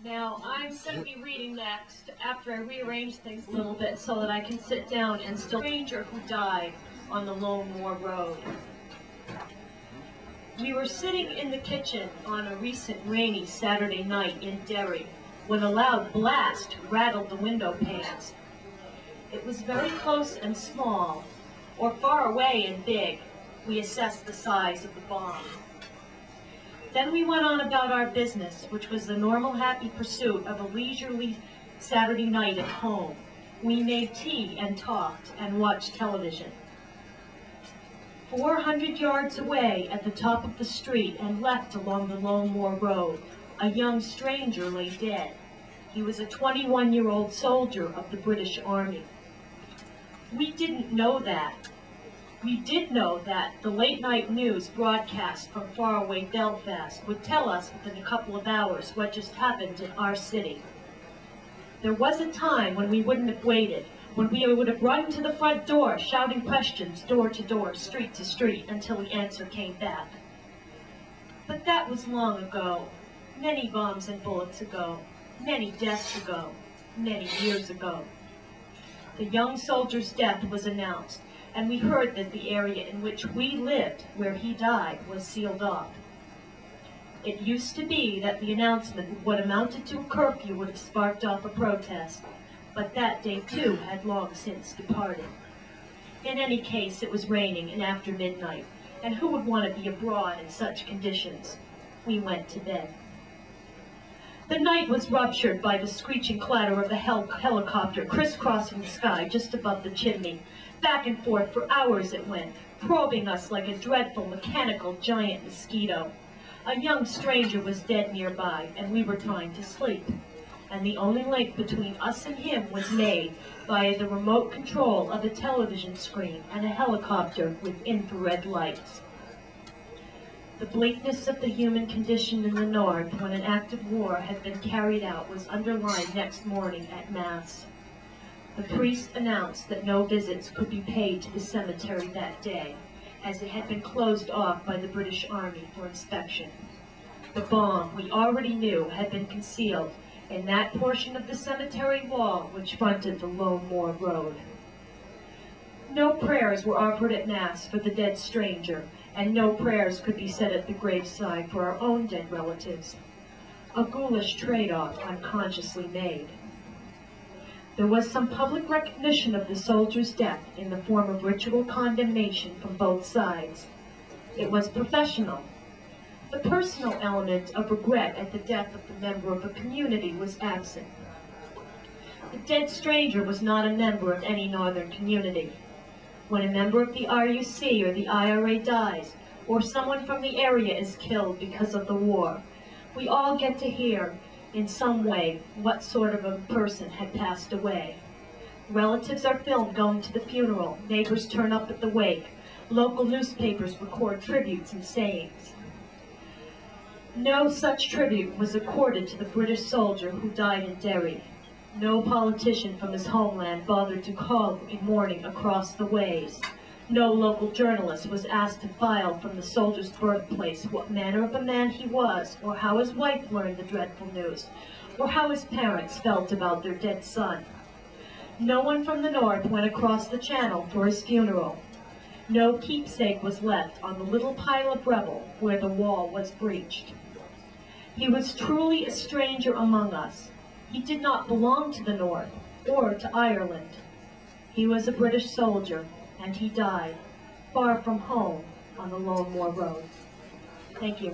Now, I'm going to be reading next after I rearrange things a little bit so that I can sit down and still stranger who died on the Lone Moor Road. We were sitting in the kitchen on a recent rainy Saturday night in Derry when a loud blast rattled the window panes. It was very close and small, or far away and big. We assessed the size of the bomb. Then we went on about our business, which was the normal happy pursuit of a leisurely Saturday night at home. We made tea and talked and watched television. 400 yards away at the top of the street and left along the Lone Moor Road, a young stranger lay dead. He was a 21-year-old soldier of the British Army. We didn't know that. We did know that the late-night news broadcast from faraway Belfast would tell us within a couple of hours what just happened in our city. There was a time when we wouldn't have waited, when we would have run to the front door, shouting questions door to door, street to street, until the answer came back. But that was long ago, many bombs and bullets ago, many deaths ago, many years ago. The young soldier's death was announced, and we heard that the area in which we lived, where he died, was sealed off. It used to be that the announcement of what amounted to a curfew would have sparked off a protest, but that day too had long since departed. In any case, it was raining and after midnight, and who would want to be abroad in such conditions? We went to bed. The night was ruptured by the screeching clatter of the helicopter crisscrossing the sky just above the chimney. Back and forth for hours it went, probing us like a dreadful mechanical giant mosquito. A young stranger was dead nearby, and we were trying to sleep. And the only link between us and him was made by the remote control of a television screen and a helicopter with infrared lights. The bleakness of the human condition in the North when an active war had been carried out was underlined next morning at Mass. The priest announced that no visits could be paid to the cemetery that day, as it had been closed off by the British Army for inspection. The bomb, we already knew, had been concealed in that portion of the cemetery wall which fronted the Lone Moor Road. No prayers were offered at Mass for the dead stranger, and no prayers could be said at the graveside for our own dead relatives. A ghoulish trade-off unconsciously made. There was some public recognition of the soldier's death in the form of ritual condemnation from both sides. It was professional. The personal element of regret at the death of the member of a community was absent. The dead stranger was not a member of any northern community. When a member of the RUC or the IRA dies, or someone from the area is killed because of the war, we all get to hear, in some way, what sort of a person had passed away. Relatives are filmed going to the funeral, neighbors turn up at the wake, local newspapers record tributes and sayings. No such tribute was accorded to the British soldier who died in Derry. No politician from his homeland bothered to call in mourning across the ways. No local journalist was asked to file from the soldier's birthplace what manner of a man he was, or how his wife learned the dreadful news, or how his parents felt about their dead son. No one from the North went across the channel for his funeral. No keepsake was left on the little pile of rubble where the wall was breached. He was truly a stranger among us. He did not belong to the North or to Ireland. He was a British soldier, and he died far from home on the Lone Moor Road. Thank you.